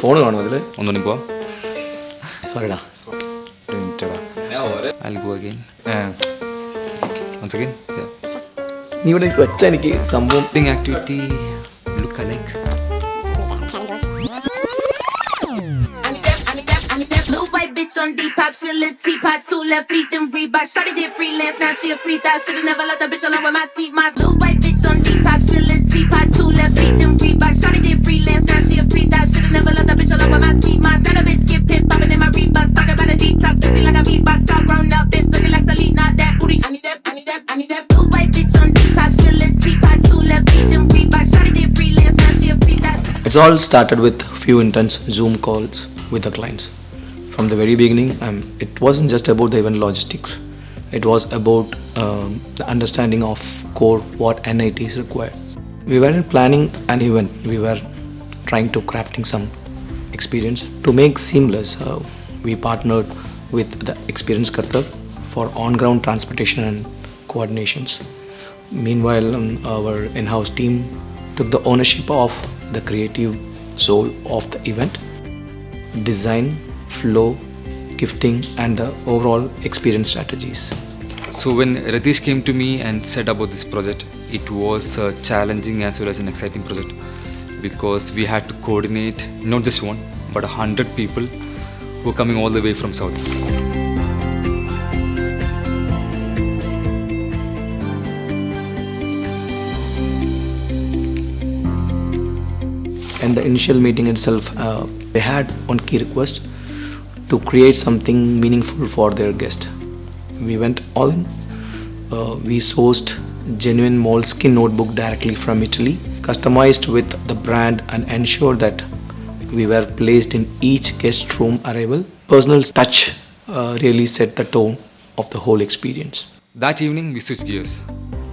Phone കാണും അതിൽ ഒന്നുകൂടി പോവാം. സോറിടാ I'll go again. Once again. Yeah. നീ ഇവിടെ വെച്ചാൽ എനിക്ക് സംഭവം Thing activity look alike. Little white bitch on Depop, she a little teapot, 2 left feet, them Reebok. Shawty did freelance, now she a free thought. Shoulda never let the bitch alone with my seat. My little white bitch on Depop, she a little teapot, 2 left feet, them Reebok. Shawty did freelance, now she a free thought. Shoulda never let the bitch alone with my seat. My that a bitch skip hip, popping in my Reeboks, talking about a detox, busy like a beatbox. All grown up, bitch looking like Celine, not that booty. I need that, I need that, I need that. Little white bitch on Depop, she a little teapot, 2 left feet, them Reebok. Shawty did freelance, now she a free thought. It's all started with few intense Zoom calls with the clients. From the very beginning, it wasn't just about the event logistics. It was about the understanding of core what NITs require. We weren't planning an event. We were trying to crafting some experience to make seamless. We partnered with the Experience Qatar for on-ground transportation and coordinations. Meanwhile, our in-house team took the ownership of the creative soul of the event, design, flow, gifting and the overall experience strategies. So when Ratish came to me and said about this project, it was a challenging as well as an exciting project because we had to coordinate not just one but 100 people who were coming all the way from south. In the initial meeting itself, they had one key request to create something meaningful for their guest. We went all in. We sourced genuine moleskin notebook directly from Italy, customized with the brand and ensured that we were placed in each guest room arrival. Personal touch really set the tone of the whole experience. That evening we switched gears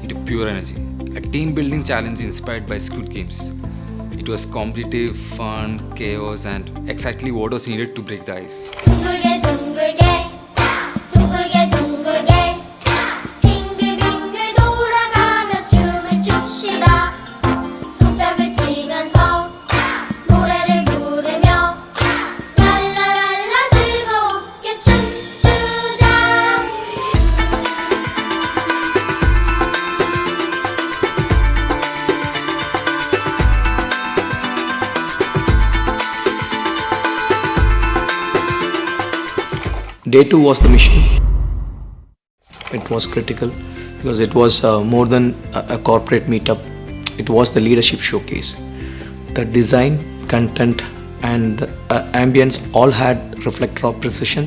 into pure energy, a team building challenge inspired by Squid Games. It was competitive, fun, chaos and exactly what was needed to break the ice. 둥글게 둥글게 둥글게 둥글게 빙글빙글 돌아가며 춤을 춥시다. 손뼉을 치면서 노래를 부르며 랄라랄라 즐겁게 춤추자. Day 2 was the mission. It was critical because it was more than a corporate meetup. It was the leadership showcase. The design, content and the ambience all had reflector of precision,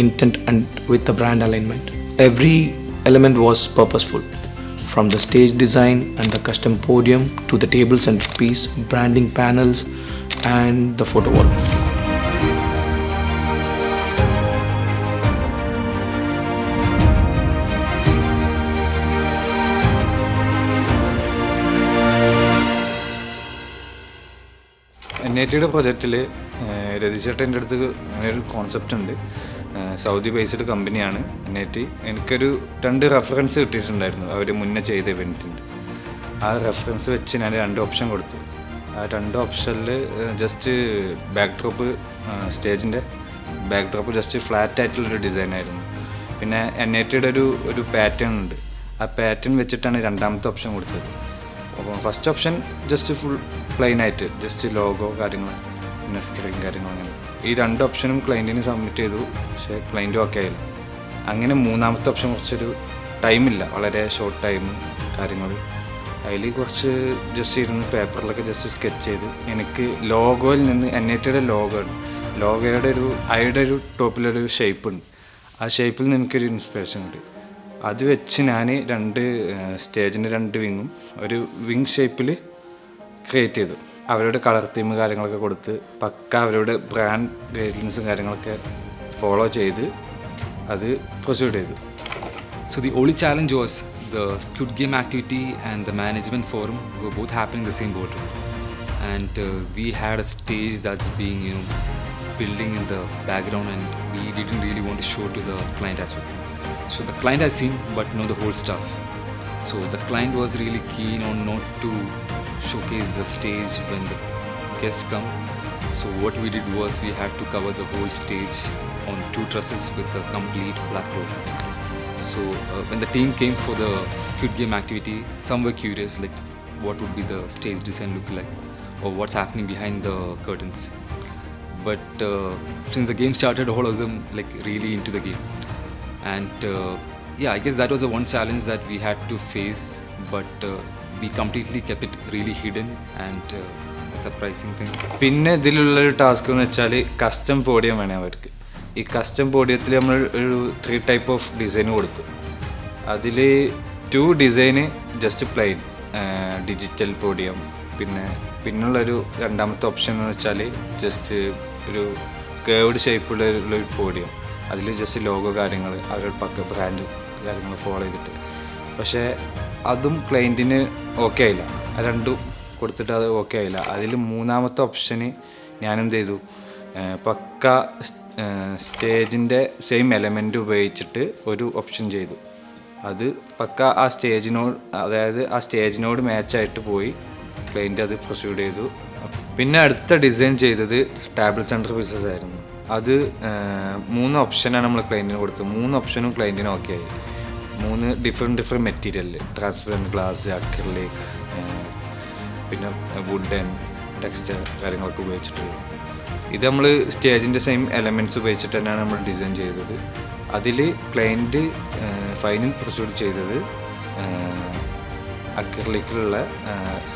intent and with the brand alignment. Every element was purposeful. From the stage design and the custom podium to the table centerpiece, branding panels and the photo wall. NITയുടെ പ്രൊജക്റ്റിൽ രതിചേട്ടൻ്റെ അടുത്ത് അങ്ങനെ ഒരു concept ഉണ്ട്. Saudi based കമ്പനിയാണ് NIT. എനിക്കൊരു 2 reference കിട്ടിയിട്ടുണ്ടായിരുന്നു അവർ മുന്നേ ചെയ്ത ഇവൻറ്റിൻ്റെ. ആ റെഫറൻസ് വെച്ച് ഞാൻ 2 ഓപ്ഷൻ കൊടുത്തു. ആ 2 ഓപ്ഷനിൽ ജസ്റ്റ് ബാക്ക് ഡ്രോപ്പ്, സ്റ്റേജിൻ്റെ ബാക്ക് ഡ്രോപ്പ് ജസ്റ്റ് ഫ്ലാറ്റ് ആയിട്ടുള്ളൊരു ഡിസൈനായിരുന്നു. പിന്നെ NITയുടെ ഒരു പാറ്റേൺ ഉണ്ട്. ആ പാറ്റേൺ വെച്ചിട്ടാണ് 2ാമത്തെ ഓപ്ഷൻ കൊടുത്തത്. അപ്പോൾ first option just full plain ആയിട്ട് ജസ്റ്റ് ലോഗോ കാര്യങ്ങൾ പിന്നെ സ്ക്രീൻ കാര്യങ്ങൾ അങ്ങനെ. ഈ 2 ഓപ്ഷനും ക്ലയൻറ്റിന് സബ്മിറ്റ് ചെയ്തു. പക്ഷേ ക്ലയൻറ്റും ഒക്കെ ആയില്ല. അങ്ങനെ 3ാമത്തെ ഓപ്ഷൻ കുറച്ചൊരു ടൈമില്ല, വളരെ ഷോർട്ട് ടൈം കാര്യങ്ങൾ. അതിൽ കുറച്ച് ജസ്റ്റ് ഇരുന്ന് പേപ്പറിലൊക്കെ ജസ്റ്റ് സ്കെച്ച് ചെയ്ത് എനിക്ക് ലോഗോയിൽ നിന്ന് NITയുടെ ലോഗോയുടെ ഒരു ടോപ്പിലൊരു ഷേപ്പ് ഉണ്ട്. ആ ഷേപ്പിൽ നിന്ന് എനിക്കൊരു ഇൻസ്പിറേഷൻ കിട്ടി. അത് വെച്ച് ഞാൻ 2 സ്റ്റേജിൻ്റെ 2 വിങ്ങും ഒരു വിങ് ഷേപ്പിൽ ക്രിയേറ്റ് ചെയ്തു. അവരുടെ കളർ തീം കാര്യങ്ങളൊക്കെ കൊടുത്ത് പക്ക അവരുടെ ബ്രാൻഡ് ഗൈഡ്ലൈൻസും കാര്യങ്ങളൊക്കെ ഫോളോ ചെയ്ത് അത് പ്രൊസീഡ് ചെയ്തു. So the only challenge was the Squid Game activity and the management forum were both happening in the same boardroom. And we had a stage that's being building in the background and we didn't really want to show to the client as well. So the client has seen but know the whole stuff. So the client was really keen on not to showcase the stage when the guests come. So what we did was we had to cover the whole stage on 2 trusses with a complete black cloth. So when the team came for the Squid Game activity, some were curious like what would be the stage design look like or what's happening behind the curtains. But since the game started, all of them like really into the game. And yeah, I guess that was the one challenge that we had to face, but we completely kept it really hidden and a surprising thing. പിന്നെ ഇതിലുള്ളൊരു task എന്ന് വെച്ചാൽ custom podium വേണേ അവർക്ക്. ഈ custom പോഡിയത്തിൽ നമ്മൾ ഒരു 3 type of design കൊടുത്തു. അതിൽ 2 ഡിസൈന് ജസ്റ്റ് പ്ലെയിൻ ഡിജിറ്റൽ പോഡിയം, പിന്നുള്ളൊരു രണ്ടാമത്തെ ഓപ്ഷൻ എന്ന് വെച്ചാൽ ജസ്റ്റ് ഒരു കേർവ്ഡ് ഷേപ്പുള്ള ഒരു പോഡിയം. അതിൽ ജസ്റ്റ് ലോഗോ കാര്യങ്ങൾ അവരുടെ പക്ക ബ്രാൻഡ് കാര്യങ്ങൾ ഫോളോ ചെയ്തിട്ട്. പക്ഷേ അതും ക്ലയൻറ്റിന് ഓക്കെ ആയില്ല. ആ രണ്ടും കൊടുത്തിട്ട് അത് ഓക്കെ ആയില്ല. അതിൽ മൂന്നാമത്തെ ഓപ്ഷന് ഞാനെന്ത് ചെയ്തു, പക്ക സ്റ്റേജിൻ്റെ സെയിം എലമെൻ്റ് ഉപയോഗിച്ചിട്ട് ഒരു ഓപ്ഷൻ ചെയ്തു. അത് പക്ക ആ സ്റ്റേജിനോട്, അതായത് ആ സ്റ്റേജിനോട് മാച്ചായിട്ട് പോയി ക്ലയൻറ്റ് അത് പ്രൊസീഡ് ചെയ്തു. പിന്നെ അടുത്ത ഡിസൈൻ ചെയ്തത് ടേബിൾ സെൻറ്റർ പീസസ് ആയിരുന്നു. അത് 3 ഓപ്ഷനാണ് നമ്മൾ ക്ലയൻറ്റിന് കൊടുത്തത്. 3 ഓപ്ഷനും ക്ലയൻറ്റിന് ഓക്കെ ആയി. 3 different material, transparent glass, acrylic, പിന്നെ വുഡൻ ടെക്സ്ചർ കാര്യങ്ങളൊക്കെ ഉപയോഗിച്ചിട്ടുള്ളത്. ഇത് നമ്മൾ സ്റ്റേജിൻ്റെ സെയിം എലമെൻറ്റ്സ് ഉപയോഗിച്ചിട്ട് തന്നെയാണ് നമ്മൾ ഡിസൈൻ ചെയ്തത്. അതിൽ ക്ലയൻറ്റ് ഫൈനൽ പ്രൊസീഡ് ചെയ്തത് അക്രിലിക്കിലുള്ള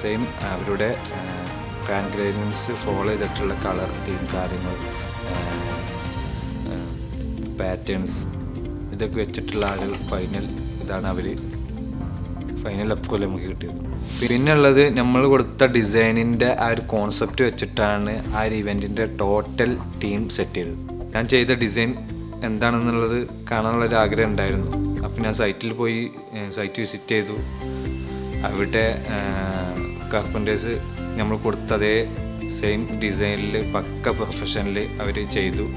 സെയിം അവരുടെ ബ്രാൻഡ് ഗൈഡൻസ് ഫോളോ ചെയ്തിട്ടുള്ള കളർ തീം കാര്യങ്ങൾ, പാറ്റേൺസ്, ഇതൊക്കെ വെച്ചിട്ടുള്ള ആ ഒരു ഫൈനൽ ഇതാണ് അവർ ഫൈനൽ അപ്രൂവൽ നമുക്ക് കിട്ടിയത്. പിന്നെയുള്ളത് നമ്മൾ കൊടുത്ത ഡിസൈനിൻ്റെ ആ ഒരു കോൺസെപ്റ്റ് വെച്ചിട്ടാണ് ആ ഒരു ഇവൻറ്റിൻ്റെ ടോട്ടൽ ടീം സെറ്റ് ചെയ്തത്. ഞാൻ ചെയ്ത ഡിസൈൻ എന്താണെന്നുള്ളത് കാണാനുള്ളൊരു ആഗ്രഹം ഉണ്ടായിരുന്നു. അപ്പോൾ ഞാൻ സൈറ്റിൽ പോയി സൈറ്റ് വിസിറ്റ് ചെയ്തു. അവിടെ കാർപ്പൻറ്റേഴ്സ് നമ്മൾ കൊടുത്ത അതേ സെയിം ഡിസൈനിൽ പക്ക പ്രൊഫഷനിൽ അവർ ചെയ്തു.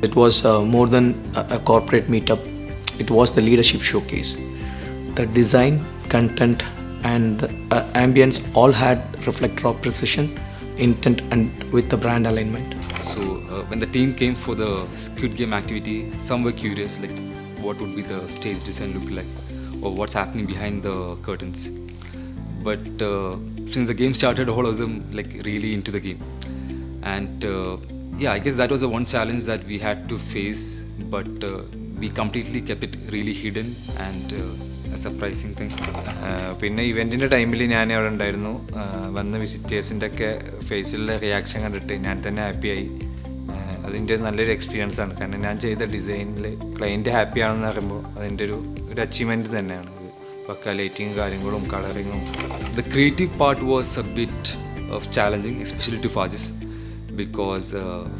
It was more than a corporate meetup. It was the leadership showcase. The design, content and the ambience all had reflector of precision, intent and with the brand alignment. So when the team came for the Squid Game activity, some were curious like what would be the stage design look like or what's happening behind the curtains. But since the game started, all of them like really into the game. And yeah, I guess that was the one challenge that we had to face, but we completely kept it really hidden and a surprising thing. പിന്നെ ഇവൻറ്റിൻ്റെ ടൈമിൽ ഞാൻ അവിടെ ഉണ്ടായിരുന്നു. വന്ന വിസിറ്റേഴ്സിൻ്റെ ഒക്കെ ഫേസിലുള്ള reaction കണ്ടിട്ട് ഞാൻ തന്നെ ഹാപ്പിയായി. അതിൻ്റെ നല്ലൊരു എക്സ്പീരിയൻസ് ആണ്. കാരണം ഞാൻ ചെയ്ത ഡിസൈനിൽ ക്ലയൻറ്റ് ഹാപ്പി ആണെന്ന് പറയുമ്പോൾ അതിൻ്റെ ഒരു അച്ചീവ്മെൻറ്റ് തന്നെയാണ്. പക്ക ലൈറ്റിങ് കാര്യങ്ങളും കളറിങ്ങും. The creative part was a bit of challenging, especially to Fajis. Because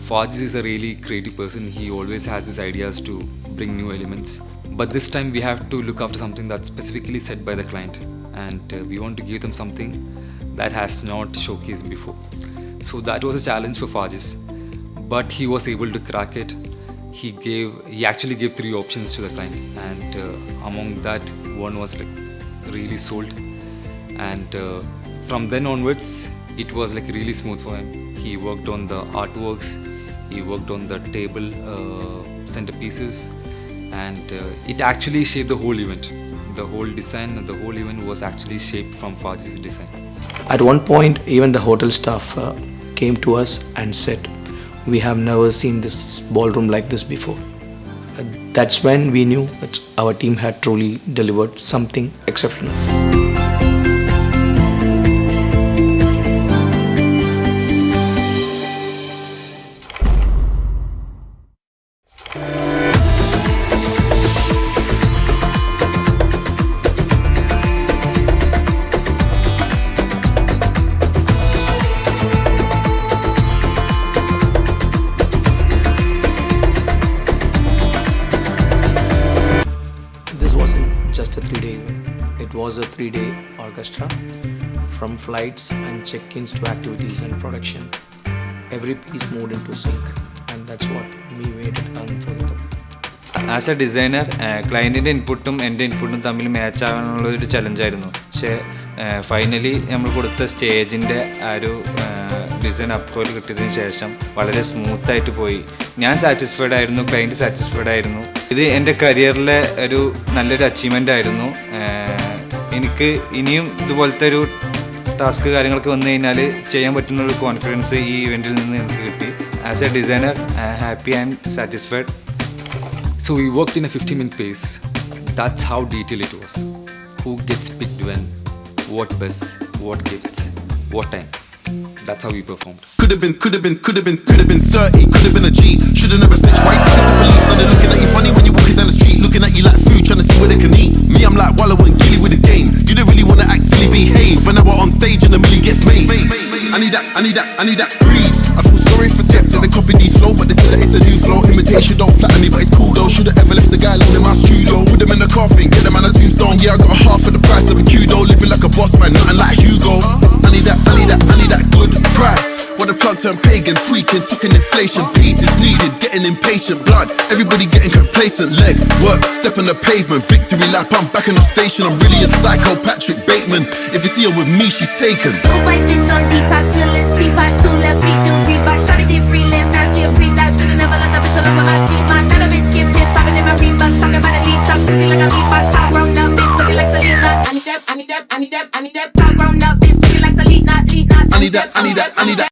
Fajis is a really creative person. He always has these ideas to bring new elements. But this time we have to look after something that's specifically set by the client. And we want to give them something that has not showcased before. So that was a challenge for Fajis. But he was able to crack it. He actually gave 3 options to the client. And among that, one was like really sold. And from then onwards, it was like really smooth for him. He worked on the artworks, he worked on the table centerpieces, and it actually shaped the whole event. The whole design, the whole event was actually shaped from Faj's design. At one point, even the hotel staff came to us and said, "We have never seen this ballroom like this before." That's when we knew that our team had truly delivered something exceptional. Just a 3-day event. It was a 3-day orchestra, from flights and check-ins to activities and production. every piece moved into sync, and that's what we made it unforgettable. As a designer ക്ലയൻറ്റിൻ്റെ ഇൻപുട്ടും എൻ്റെ ഇൻപുട്ടും തമ്മിൽ match ആവാനുള്ളൊരു ചലഞ്ചായിരുന്നു. പക്ഷേ finally നമ്മൾ കൊടുത്ത സ്റ്റേജിൻ്റെ ആ ഒരു ഡിസൈൻ അപ്രൂവൽ കിട്ടിയതിന് ശേഷം വളരെ സ്മൂത്തായിട്ട് പോയി. ഞാൻ സാറ്റിസ്ഫൈഡ് ആയിരുന്നു, ക്ലയൻറ്റ് സാറ്റിസ്ഫൈഡ് ആയിരുന്നു. ഇത് എൻ്റെ കരിയറിലെ ഒരു നല്ലൊരു അച്ചീവ്മെൻ്റ് ആയിരുന്നു. എനിക്ക് ഇനിയും ഇതുപോലത്തെ ഒരു ടാസ്ക് കാര്യങ്ങളൊക്കെ വന്നു കഴിഞ്ഞാൽ ചെയ്യാൻ പറ്റുന്നൊരു കോൺഫിഡൻസ് ഈ ഇവൻറ്റിൽ നിന്ന് എനിക്ക് കിട്ടി. As a designer happy and satisfied. So we worked in a 15-minute pace. That's how detailed it was. Who gets picked when, what bus, what gifts, what time. That's how we performed. Could've been 30, could've been a G. Should've never snitched. Why you take it to police? Now they're looking at you funny when you're walking down the street, looking at you like food, trying to see where they can eat. Me, I'm like Wallow and Gilly with the game. You don't really wanna act silly, behave. When I was on stage and the milli gets made. I need that breeze. I feel sorry for Skepta, they copy these flow, but they say that it's a new flow. Imitation don't flatter me, but it's cool though. Should've ever left the guy alone in my studio. Put them in the coffin, get them on a tombstone. Yeah, I got half of the price of a Kudo. Living like a boss man, nothing like Hugo. I need that good price. What the plug turn pagan, tweaking, talking inflation. Peace is needed, getting impatient. Blood, everybody getting complacent. Leg work, step on the pavement. Victory lap, I'm back in the station. I'm really a psycho, Patrick Bateman. If you see her with me, she's taken. New white bitch on Depop, chillin' teapot, 2 left feet, them Reebok. Shawty did freelance, now she a freak. I should've never let that bitch alone with my seat. My style of bitch skip it, poppin' in my Reeboks. Talking about a lead top, pussy like a beatbox. Top grown up bitch, looking like Selena. I need that top grown up bitch, looking like Selena. I need that